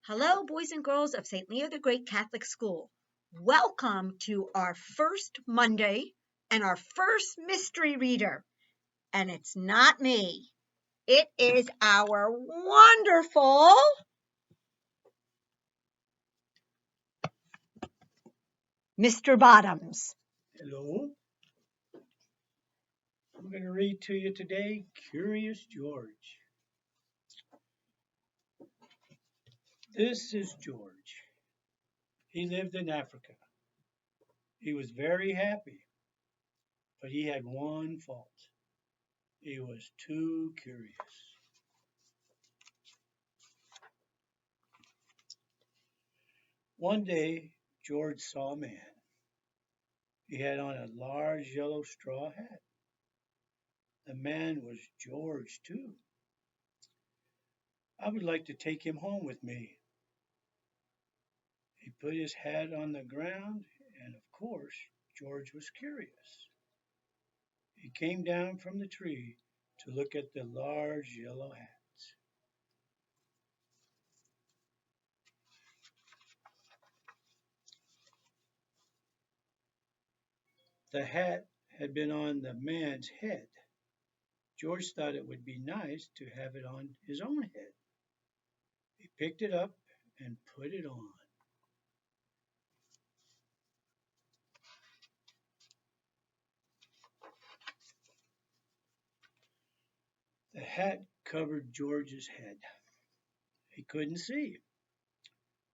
Hello, boys and girls of St. Leo the Great Catholic School. Welcome to our first Monday and our first mystery reader. And it's not me. It is our wonderful Mr. Bottoms. Hello. I'm going to read to you today Curious George. This is George. He lived in Africa. He was very happy, but he had one fault. He was too curious. One day, George saw a man. He had on a large yellow straw hat. The man was George, too. I would like to take him home with me. He put his hat on the ground, and of course, George was curious. He came down from the tree to look at the large yellow hats. The hat had been on the man's head. George thought it would be nice to have it on his own head. He picked it up and put it on. The hat covered George's head. He couldn't see.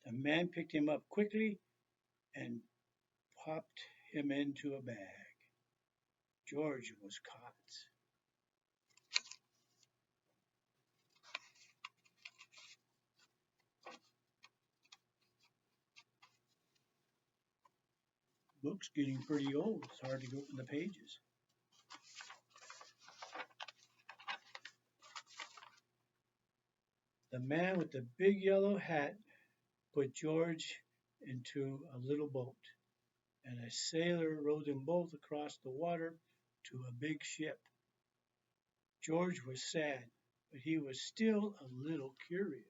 The man picked him up quickly and popped him into a bag. George was caught. Book's getting pretty old. It's hard to open the pages. The man with the big yellow hat put George into a little boat, and a sailor rowed them both across the water to a big ship. George was sad, but he was still a little curious.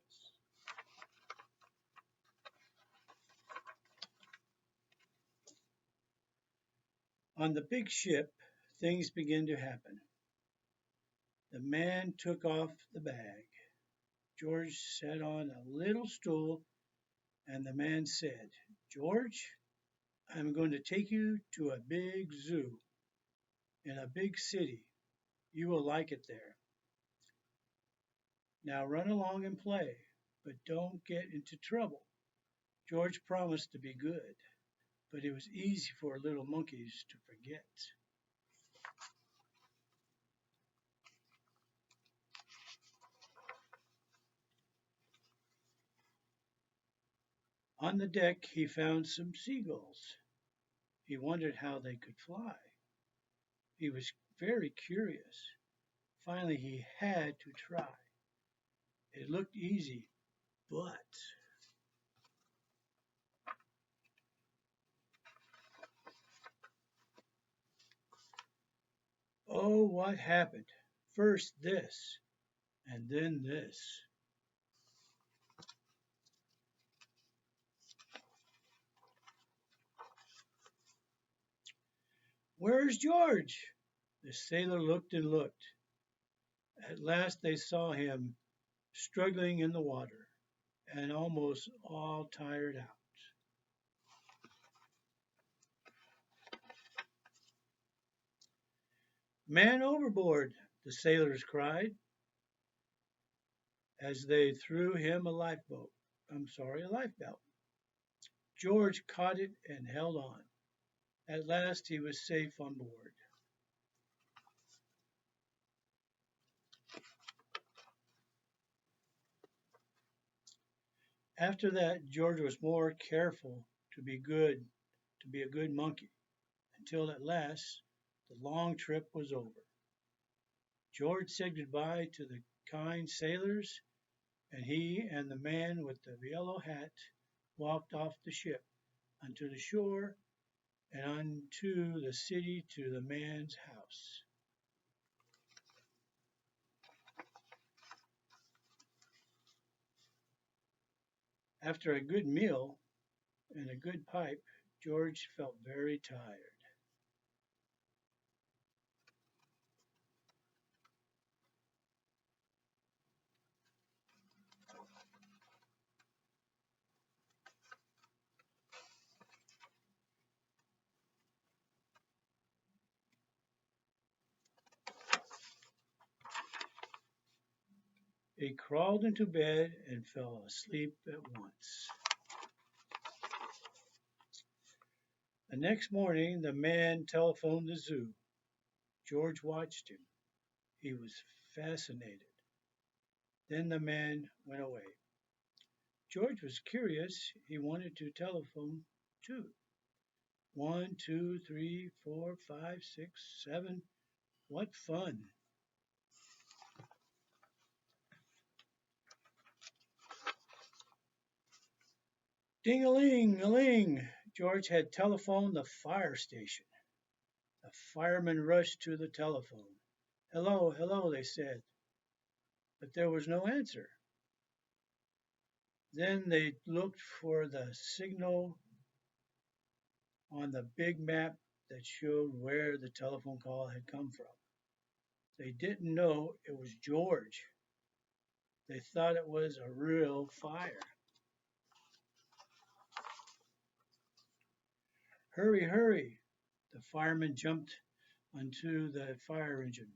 On the big ship, things began to happen. The man took off the bag. George sat on a little stool, and the man said, "George, I'm going to take you to a big zoo in a big city. You will like it there. Now run along and play, but don't get into trouble." George promised to be good, but it was easy for little monkeys to forget. On the deck, he found some seagulls. He wondered how they could fly. He was very curious. Finally, he had to try. It looked easy, but oh, what happened? First this, and then this. Where's George? The sailor looked and looked. At last they saw him struggling in the water and almost all tired out. Man overboard, the sailors cried as they threw him a a lifebelt. George caught it and held on. At last he was safe on board. After that, George was more careful to be a good monkey, until at last the long trip was over. George said goodbye to the kind sailors, and he and the man with the yellow hat walked off the ship onto the shore and unto the city to the man's house. After a good meal and a good pipe, George felt very tired. He crawled into bed and fell asleep at once. The next morning, the man telephoned the zoo. George watched him. He was fascinated. Then the man went away. George was curious. He wanted to telephone too. 1, 2, 3, 4, 5, 6, 7. What fun! Ding-a-ling, a-ling! George had telephoned the fire station. The firemen rushed to the telephone. Hello, hello, they said, but there was no answer. Then they looked for the signal on the big map that showed where the telephone call had come from. They didn't know it was George. They thought it was a real fire. Hurry, hurry! The firemen jumped onto the fire engine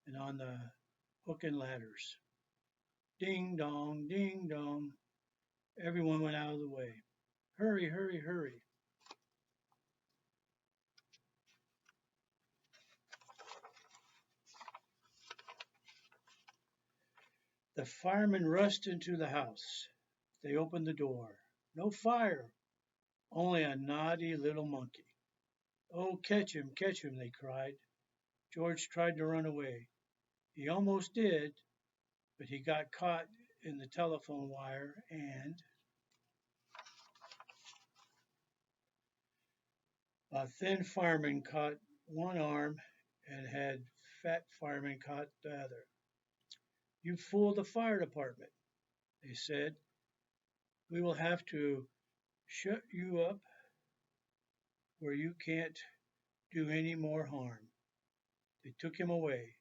and on the hook and ladders. Ding dong, ding dong. Everyone went out of the way. Hurry, hurry, hurry. The firemen rushed into the house. They opened the door. No fire, only a naughty little monkey. Oh, catch him, they cried. George tried to run away. He almost did, but he got caught in the telephone wire and a thin fireman caught one arm and had fat fireman caught the other. You fooled the fire department, they said. We will have to shut you up where you can't do any more harm. They took him away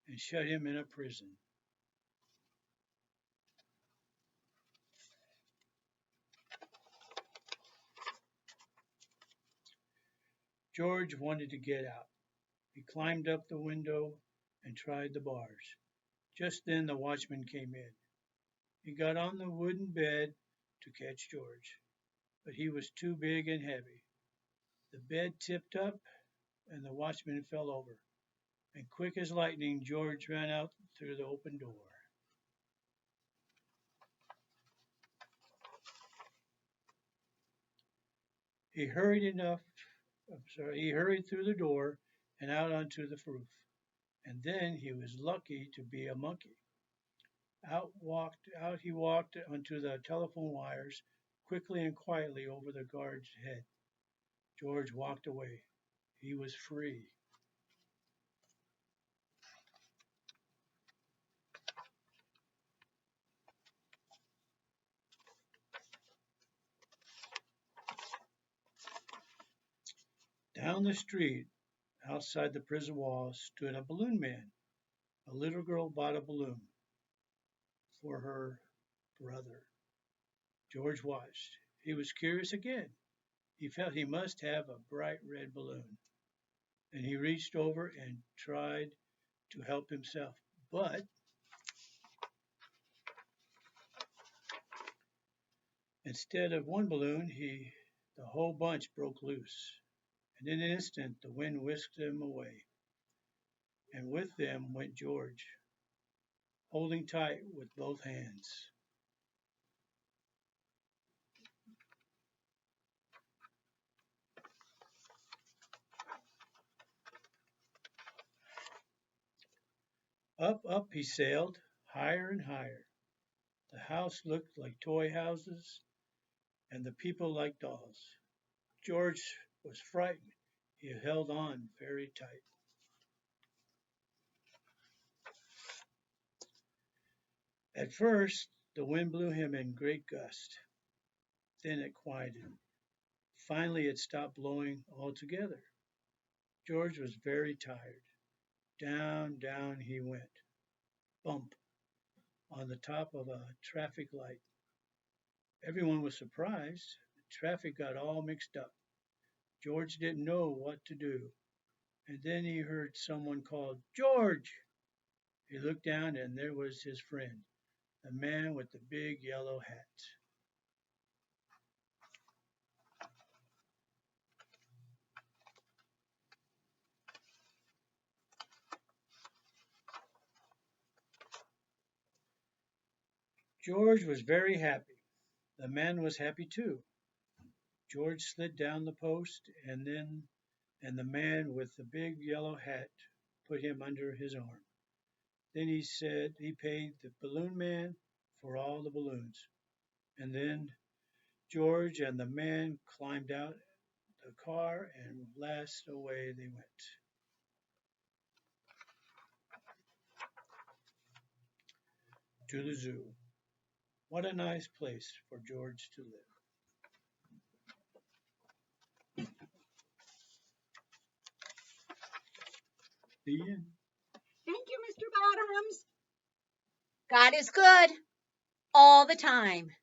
and shut him in a prison. George wanted to get out. He climbed up the window and tried the bars. Just then the watchman came in. He got on the wooden bed to catch George, but he was too big and heavy. The bed tipped up and the watchman fell over, and quick as lightning George ran out through the open door. He hurried he hurried through the door and out onto the roof, and then he was lucky to be a monkey. Out he walked onto the telephone wires, quickly and quietly over the guard's head. George walked away. He was free. Down the street, outside the prison walls, stood a balloon man. A little girl bought a balloon for her brother. George watched. He was curious again. He felt he must have a bright red balloon. And he reached over and tried to help himself. But instead of one balloon, the whole bunch broke loose. And in an instant, the wind whisked them away. And with them went George, holding tight with both hands. Up, up he sailed, higher and higher. The house looked like toy houses, and the people like dolls. George was frightened. He held on very tight. At first, the wind blew him in great gusts. then it quieted. Finally, it stopped blowing altogether. George was very tired. Down, down he went. Bump on the top of a traffic light. Everyone was surprised. The traffic got all mixed up. George didn't know what to do. And then he heard someone called, George! He looked down and there was his friend, the man with the big yellow hat. George was very happy. The man was happy too. George slid down the post and the man with the big yellow hat put him under his arm. Then he said he paid the balloon man for all the balloons. And then George and the man climbed out the car and blasted away they went. To the zoo. What a nice place for George to live. The end. Thank you, Mr. Bottoms. God is good all the time.